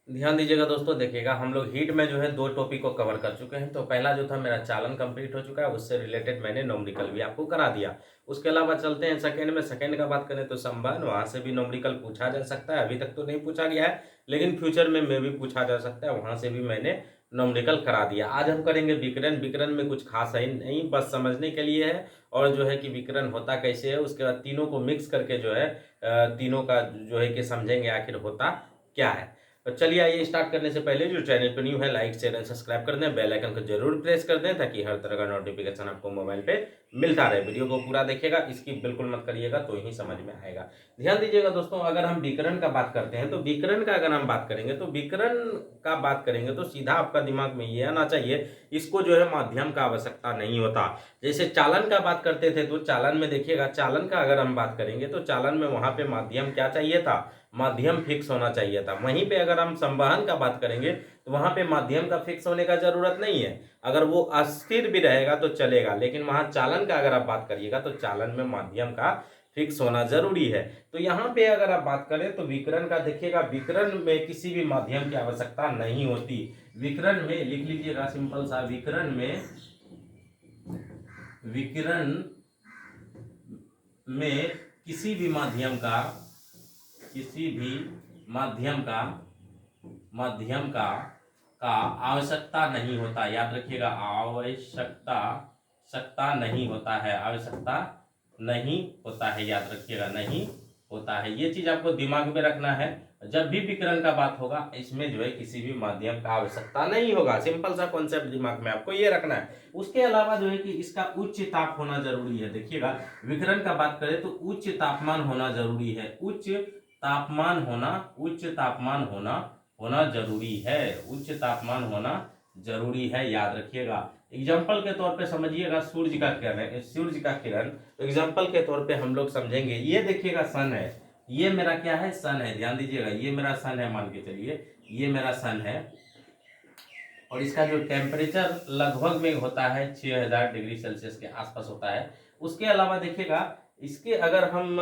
ध्यान दीजिएगा दोस्तों, देखिएगा हम लोग हीट में जो है 2 टॉपिक को कवर कर चुके हैं। तो पहला जो था मेरा चालन कंप्लीट हो चुका है, उससे रिलेटेड मैंने न्यूमेरिकल भी आपको करा दिया। उसके अलावा चलते हैं सेकंड में। सेकंड का बात करें तो संबंध, वहाँ से भी न्यूमेरिकल पूछा जा सकता है। अभी तक तो नहीं पूछा गया है, लेकिन फ्यूचर में भी पूछा जा सकता है, वहाँ से भी मैंने न्यूमेरिकल करा दिया। आज हम करेंगे विकर्ण। विकर्ण में कुछ खास है नहीं, बस समझने के लिए है। और जो है कि विकर्ण होता कैसे है, उसके बाद तीनों को मिक्स करके जो है तीनों का जो है कि समझेंगे आखिर होता क्या है। तो चलिए आइए, स्टार्ट करने से पहले जो चैनल पर न्यू है लाइक शेयर एंड सब्सक्राइब कर दें, बेल आइकन को जरूर प्रेस कर दें ताकि हर तरह का नोटिफिकेशन आपको मोबाइल पे मिलता रहे। वीडियो को पूरा देखिएगा, स्किप बिल्कुल मत करिएगा, तो ही समझ में आएगा। ध्यान दीजिएगा दोस्तों, अगर हम विकर्ण का बात करते हैं तो विकर्ण का अगर हम बात करेंगे तो विकर्ण का बात करेंगे तो सीधा आपका दिमाग में ये आना चाहिए, इसको जो है माध्यम का आवश्यकता नहीं होता। जैसे चालन का बात करते थे तो चालन में देखिएगा, चालन का अगर हम बात करेंगे तो चालन में वहां पे माध्यम क्या चाहिए था, माध्यम फिक्स होना चाहिए था। वहीं पे अगर हम संवहन का बात करेंगे तो वहां पे माध्यम का फिक्स होने का जरूरत नहीं है। अगर वो अस्थिर भी रहेगा तो चलेगा, लेकिन वहां चालन का अगर आप बात करिएगा तो चालन में माध्यम का फिक्स होना जरूरी है। तो यहाँ पे अगर आप बात करें तो विकर्ण का देखिएगा, विकर्ण में किसी भी माध्यम की आवश्यकता नहीं होती। विकर्ण में लिख लीजिएगा सिंपल सा, विकर्ण में किसी भी माध्यम का आवश्यकता नहीं होता। याद रखिएगा, आवश्यकता नहीं होता है, आवश्यकता नहीं होता है, याद रखिएगा, नहीं होता है। ये चीज आपको दिमाग में रखना है। जब भी विकर्ण का बात होगा, इसमें जो है किसी भी माध्यम का आवश्यकता नहीं होगा। सिंपल सा कॉन्सेप्ट दिमाग में आपको ये रखना है। उसके अलावा जो है कि इसका उच्च ताप होना जरूरी है। देखिएगा, विकर्ण का बात करें तो उच्च तापमान होना जरूरी है। उच्च तापमान होना जरूरी है, उच्च तापमान होना जरूरी है, याद रखिएगा। एग्जाम्पल के तौर पे समझिएगा, सूर्य का किरण एग्जाम्पल के तौर पे हम लोग समझेंगे। ये देखिएगा सन है, ये मेरा क्या है, सन है। ध्यान दीजिएगा, ये मेरा सन है, मान के चलिए ये मेरा सन है, और इसका जो टेम्परेचर लगभग में होता है 6000 डिग्री सेल्सियस के आसपास होता है। उसके अलावा देखिएगा, इसके अगर हम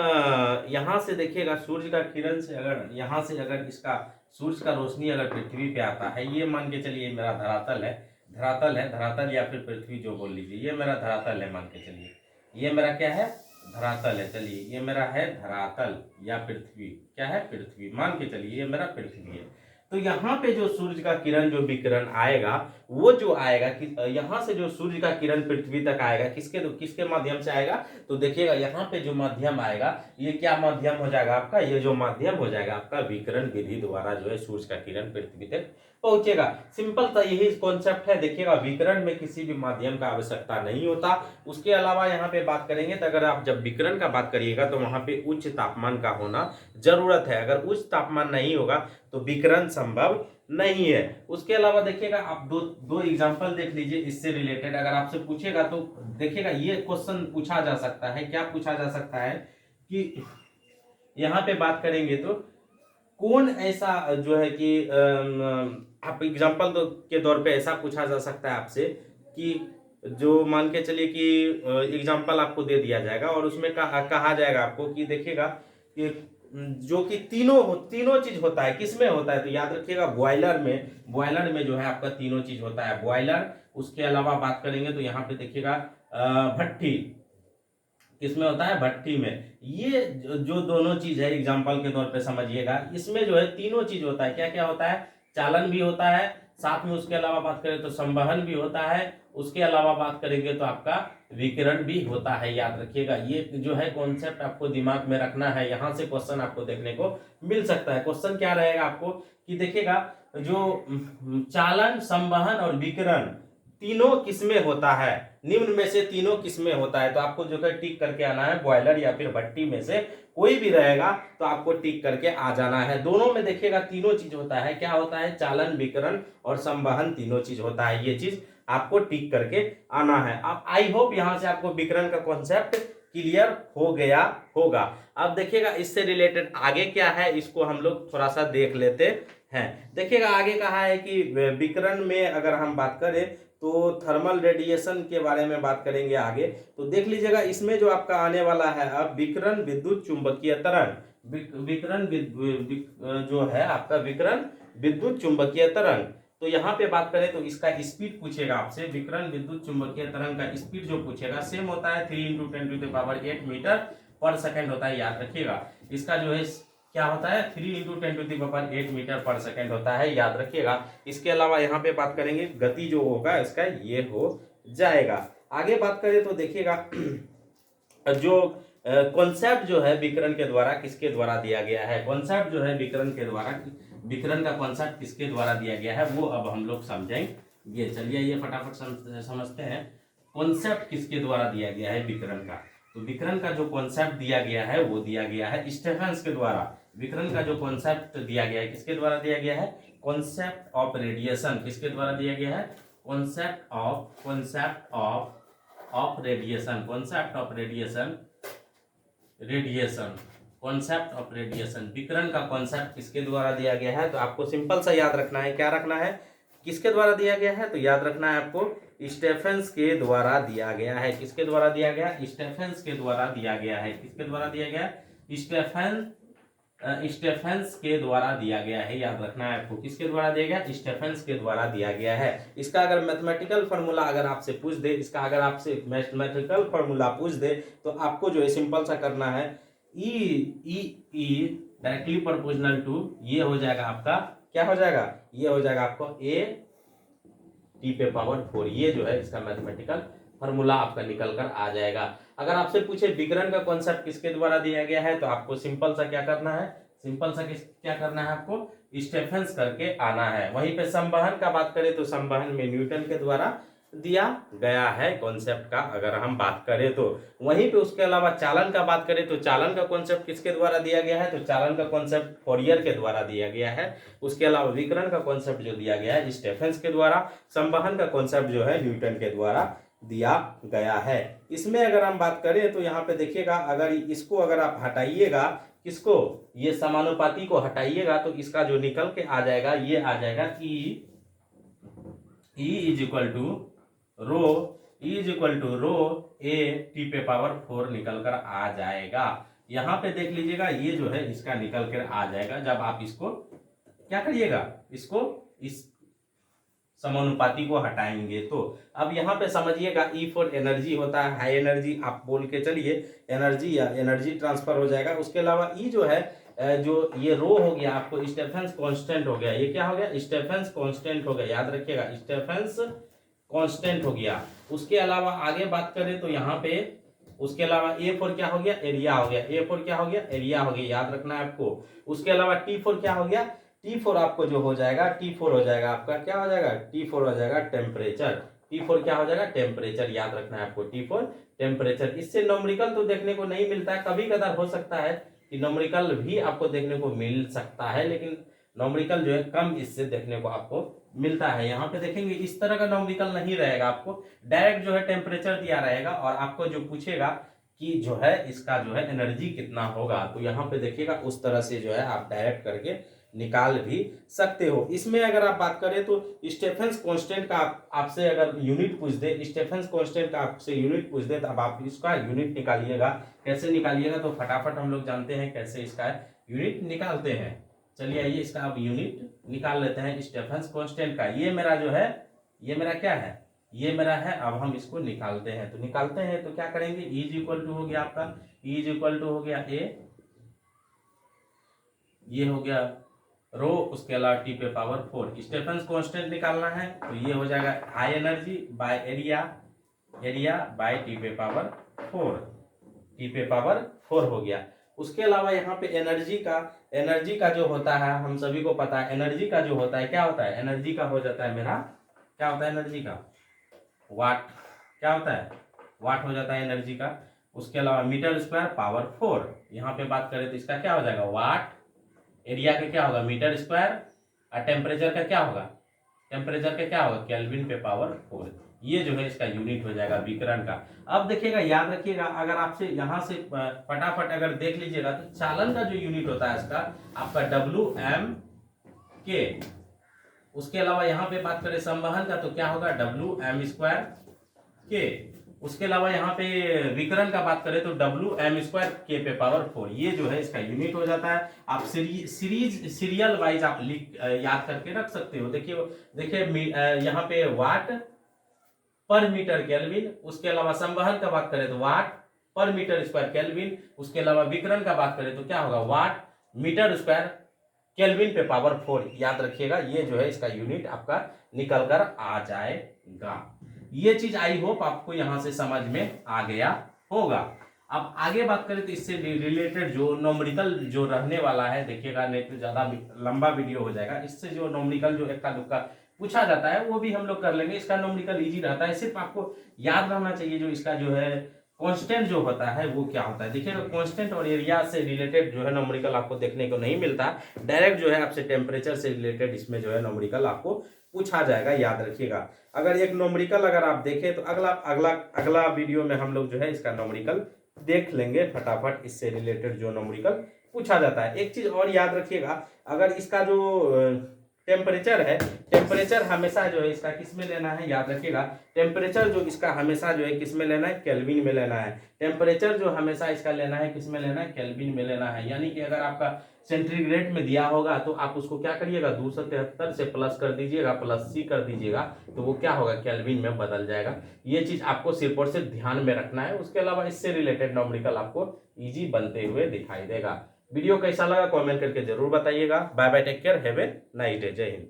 यहाँ से देखिएगा, सूर्य का किरण से अगर यहाँ से अगर इसका सूर्य का रोशनी अगर पृथ्वी पे आता है, ये मान के चलिए मेरा धरातल या फिर पृथ्वी जो बोल लीजिए, ये मेरा धरातल है, मान के चलिए ये मेरा क्या है, धरातल है। चलिए ये मेरा है धरातल या पृथ्वी, क्या है, पृथ्वी, मान के चलिए ये मेरा पृथ्वी है। तो यहाँ पे जो सूर्य का किरण जो विकिरण आएगा, वो जो आएगा कि यहाँ से जो सूर्य का किरण पृथ्वी तक आएगा, किसके माध्यम से आएगा, तो देखिएगा यहाँ पे जो माध्यम आएगा, ये क्या माध्यम हो जाएगा आपका, ये जो माध्यम हो जाएगा आपका विकिरण विधि द्वारा जो है सूर्य का किरण पृथ्वी तक पहुंचेगा। सिंपल सा यही कॉन्सेप्ट है। देखिएगा, विकिरण में किसी भी माध्यम का आवश्यकता नहीं होता। उसके अलावा यहाँ पे बात करेंगे तो अगर आप जब विकिरण का बात करिएगा तो वहां पे उच्च तापमान का होना जरूरत है। अगर उच्च तापमान नहीं होगा तो विकिरण संभव नहीं है। उसके अलावा देखिएगा, आप दो एग्जांपल देख लीजिए इससे रिलेटेड। अगर आपसे पूछेगा तो देखिएगा, ये क्वेश्चन पूछा जा सकता है, क्या पूछा जा सकता है कि यहाँ पे बात करेंगे तो कौन ऐसा जो है कि आप एग्जांपल के तौर पे ऐसा पूछा जा सकता है आपसे कि जो मान के चलिए कि एग्जांपल आपको दे दिया जाएगा और उसमें कहा जाएगा आपको कि देखिएगा कि जो कि तीनों चीज होता है, किसमें होता है, तो याद रखिएगा बॉयलर में जो है आपका तीनों चीज होता है, बॉयलर। उसके अलावा बात करेंगे तो यहाँ पे देखिएगा भट्टी, किसमें होता है, भट्टी में। ये जो दोनों चीज है एग्जाम्पल के तौर पे समझिएगा, इसमें जो है तीनों चीज होता है। क्या क्या होता है, चालन भी होता है साथ में, उसके अलावा बात करें तो संवहन भी होता है, उसके अलावा बात करेंगे तो आपका विकिरण भी होता है। याद रखिएगा, ये जो है कॉन्सेप्ट आपको दिमाग में रखना है। यहाँ से क्वेश्चन आपको देखने को मिल सकता है। क्वेश्चन क्या रहेगा आपको कि देखिएगा, जो चालन, संवहन और विकिरण तीनों किसमें होता है, निम्न में से तीनों किसमें होता है, तो आपको जो है टिक करके आना है। बॉयलर या फिर भट्टी में से कोई भी रहेगा तो आपको टिक करके आ जाना है। दोनों में देखिएगा तीनों चीज होता है। क्या होता है, चालन, विकिरण और संवहन तीनों चीज होता है। ये चीज आपको टिक करके आना है। अब आई होप यहां से आपको विकिरण का कॉन्सेप्ट क्लियर हो गया होगा। अब देखिएगा, इससे रिलेटेड आगे क्या है, इसको हम लोग थोड़ा सा देख लेते हैं। देखिएगा, आगे कहा है कि विकिरण में अगर हम बात करें तो थर्मल रेडिएशन के बारे में बात करेंगे आगे। तो देख लीजिएगा, इसमें जो आपका आने वाला है अब विकिरण विद्युत चुंबकीय तरंग, जो है आपका विकिरण विद्युत चुंबकीय तरंग। तो यहाँ पे बात करें तो इसका स्पीड पूछेगा आपसे, विकिरण विद्युत चुंबकीय तरंग का स्पीड जो पूछेगा सेम होता है 3 × 10⁸ मीटर पर सेकंड होता है, याद रखिएगा। इसका जो है क्या होता है 3 × 10⁸ मीटर पर सेकंड होता है, याद रखिएगा। इसके अलावा यहाँ पे बात करेंगे गति जो होगा इसका ये हो जाएगा। आगे बात करें तो देखिएगा जो कॉन्सेप्ट जो है विकिरण के द्वारा किसके द्वारा दिया गया है, कॉन्सेप्ट जो है विकिरण के द्वारा, विकिरण का कॉन्सेप्ट किसके द्वारा दिया गया है वो अब हम लोग समझेंगे। चलिए ये फटाफट समझते हैं कॉन्सेप्ट किसके द्वारा दिया गया है विकिरण का। तो विकिरण का जो कॉन्सेप्ट दिया गया है वो दिया गया है स्टेफेंस के द्वारा। विकिरण का जो कॉन्सेप्ट दिया गया है किसके द्वारा दिया गया है, कॉन्सेप्ट ऑफ रेडिएशन किसके द्वारा दिया गया है, concept of radiation, concept of radiation, concept of radiation, विकिरण का कॉन्सेप्ट किसके द्वारा दिया गया है। तो आपको सिंपल सा याद रखना है, क्या रखना है, किसके द्वारा दिया गया है, तो याद रखना है आपको स्टेफेंस के द्वारा दिया गया है। किसके द्वारा दिया गया, स्टेफेंस के द्वारा दिया गया है। किसके द्वारा दिया गया, स्टेफेंस के द्वारा दिया गया है, याद रखना है आपको। किसके द्वारा दिया गया, स्टेफेंस के द्वारा दिया गया है। इसका अगर मैथमेटिकल फार्मूला अगर आपसे पूछ दे, इसका अगर आपसे मैथमेटिकल फार्मूला पूछ दे तो आपको जो है सिंपल सा करना है, ई डायरेक्टली प्रोपोर्शनल टू, ये हो जाएगा आपका, क्या हो जाएगा, ये हो जाएगा आपको T⁴ ये जो है इसका मैथमेटिकल फार्मूला आपका निकल कर आ जाएगा। अगर आपसे पूछे विकिरण का कॉन्सेप्ट किसके द्वारा दिया गया है तो आपको सिंपल सा क्या करना है, सिंपल सा क्या करना है, आपको स्टेफेंस करके आना है। वहीं पे संवहन का बात करें तो संवहन में न्यूटन के द्वारा दिया गया है कॉन्सेप्ट का अगर हम बात करें तो। वहीं पे उसके अलावा चालन का बात करें तो चालन का कॉन्सेप्ट किसके द्वारा दिया गया है, तो चालन का कॉन्सेप्ट फोरियर के द्वारा दिया गया है। उसके अलावा विकिरण का कॉन्सेप्ट जो दिया गया है स्टेफेंस के द्वारा, संवहन का कॉन्सेप्ट जो है न्यूटन के द्वारा दिया गया है। इसमें अगर हम बात करें तो यहाँ पे देखिएगा, अगर इसको अगर आप हटाइएगा, किसको, ये समानुपाती को हटाइएगा तो इसका जो निकल के आ जाएगा ये आ जाएगा E is equal to rho A T⁴ निकल कर आ जाएगा। यहाँ पे देख लीजिएगा ये जो है इसका निकल कर आ जाएगा जब आप इसको क्या करिएगा, इसको इस समानुपाती को हटाएंगे तो। अब यहाँ पे समझिएगा E फॉर एनर्जी होता है, हाई एनर्जी आप बोल के चलिए, एनर्जी या एनर्जी ट्रांसफर हो जाएगा। उसके अलावा E जो है जो ये रो हो गया आपको स्टेफेंस कांस्टेंट हो गया, ये क्या हो गया, स्टेफेंस कांस्टेंट हो गया, याद रखिएगा स्टेफेंस कांस्टेंट हो गया। उसके अलावा आगे बात करें तो यहाँ पे उसके अलावा A⁴ क्या हो गया, एरिया हो गया, A⁴ क्या हो गया, एरिया हो गया, याद रखना है आपको। उसके अलावा T⁴ क्या हो गया, T⁴ आपको जो हो जाएगा, T⁴ हो जाएगा आपका, क्या हो जाएगा, T⁴ हो जाएगा टेम्परेचर, T⁴ क्या हो जाएगा, टेम्परेचर, याद रखना है आपको T⁴ टेम्परेचर। इससे न्यूमेरिकल तो देखने को नहीं मिलता है, कभी कदार हो सकता है कि न्यूमेरिकल भी आपको देखने को मिल सकता है, लेकिन न्यूमेरिकल जो है कम इससे देखने को आपको मिलता है। यहाँ पे देखेंगे इस तरह का न्यूमेरिकल नहीं रहेगा, आपको डायरेक्ट जो है टेम्परेचर दिया रहेगा और आपको जो पूछेगा कि जो है इसका जो है एनर्जी कितना होगा, तो यहाँ पे देखिएगा उस तरह से जो है आप डायरेक्ट करके निकाल भी सकते हो। इसमें अगर आप बात करें तो स्टेफेंस कांस्टेंट का आपसे अगर यूनिट पूछ दे, स्टेफेंस कांस्टेंट का आपसे यूनिट पूछ दे तो अब आप इसका यूनिट निकालिएगा। कैसे निकालिएगा, तो फटाफट हम लोग जानते हैं कैसे इसका यूनिट निकालते हैं। चलिए आइए इसका अब यूनिट निकाल लेते हैं स्टेफेंस कांस्टेंट का। ये मेरा जो है, ये मेरा क्या है, ये मेरा है। अब हम इसको निकालते हैं, तो निकालते हैं तो क्या करेंगे, E इज इक्वल टू हो गया आपका, E इज इक्वल टू हो गया A, ये हो गया रो, उसके अलावा T⁴ स्टेफेंस कांस्टेंट निकालना है तो ये हो जाएगा high energy by area, area bye T⁴ हो गया। उसके अलावा यहाँ पे एनर्जी का जो होता है हम सभी को पता है, एनर्जी का जो होता है क्या होता है, एनर्जी का हो जाता है मेरा, क्या होता है एनर्जी का, वाट, क्या होता है, वाट हो जाता है एनर्जी का। उसके अलावा मीटर स्क्वायर पावर 4, यहाँ पे बात करें तो इसका क्या हो जाएगा, वाट, एरिया का क्या होगा मीटर स्क्वायर, और टेम्परेचर का क्या होगा, टेम्परेचर का क्या होगा, केल्विन पे पावर 4। ये जो है इसका यूनिट हो जाएगा विकिरण का। अब देखिएगा, याद रखिएगा, अगर आपसे यहाँ से फटाफट अगर देख लीजिएगा तो चालन का जो यूनिट होता है इसका आपका WM/K। उसके अलावा यहाँ पे बात करें संवहन का तो क्या होगा, WM²K। उसके अलावा यहाँ पे विकर्ण का बात करें तो Wm² K पे पावर 4, ये जो है इसका यूनिट हो जाता है। आप सीरियल वाइज आप याद करके रख सकते हो। देखिए देखिए यहाँ पे वाट पर मीटर केल्विन, उसके अलावा संवहन का बात करें तो वाट पर मीटर स्क्वायर केल्विन, उसके अलावा विकर्ण का बात करें तो क्या होगा, वाट मीटर स्क्वायर केल्विन पे पावर 4, याद रखिएगा। ये जो है इसका यूनिट आपका निकल कर आ जाएगा। ये चीज आई होप आपको यहां से समझ में आ गया होगा। अब आगे बात करें तो इससे रिलेटेड जो नॉमरिकल जो रहने वाला है, देखिएगा नहीं तो ज्यादा लंबा वीडियो हो जाएगा। इससे जो नॉमरिकल जो एक्का दुक्का पूछा जाता है वो भी हम लोग कर लेंगे। इसका नॉमरिकल इजी रहता है, सिर्फ आपको याद रहना चाहिए जो इसका जो है कांस्टेंट जो होता है वो क्या होता है। देखिएगा कांस्टेंट और एरिया से रिलेटेड जो है नॉमरिकल आपको देखने को नहीं मिलता, डायरेक्ट जो है आपसे टेम्परेचर से रिलेटेड इसमें जो है नॉमरिकल आपको पूछा जाएगा, याद रखिएगा। अगर एक नॉमरिकल अगर आप देखें तो अगला अगला अगला वीडियो में हम लोग जो है इसका नॉमरिकल देख लेंगे फटाफट, इससे रिलेटेड जो नॉमरिकल पूछा जाता है। एक चीज और याद रखिएगा, अगर इसका जो टेम्परेचर है, टेम्परेचर हमेशा जो है इसका किस में लेना है, याद रखिएगा। टेम्परेचर जो इसका हमेशा जो है किस में लेना है, केल्विन में लेना है। टेम्परेचर जो हमेशा इसका लेना है किस में लेना है, केल्विन में लेना है। यानी कि अगर आपका सेंटीग्रेड में दिया होगा तो आप उसको क्या करिएगा, 273 से प्लस कर दीजिएगा, प्लस सी कर दीजिएगा, तो वो क्या होगा, केल्विन में बदल जाएगा। ये चीज आपको सिर्फ और सिर्फ ध्यान में रखना है। उसके अलावा इससे रिलेटेड नॉमरिकल आपको इजी बनते हुए दिखाई देगा। वीडियो कैसा लगा कमेंट करके जरूर बताइएगा। Bye bye, take care, have a nice day, जय हिंद।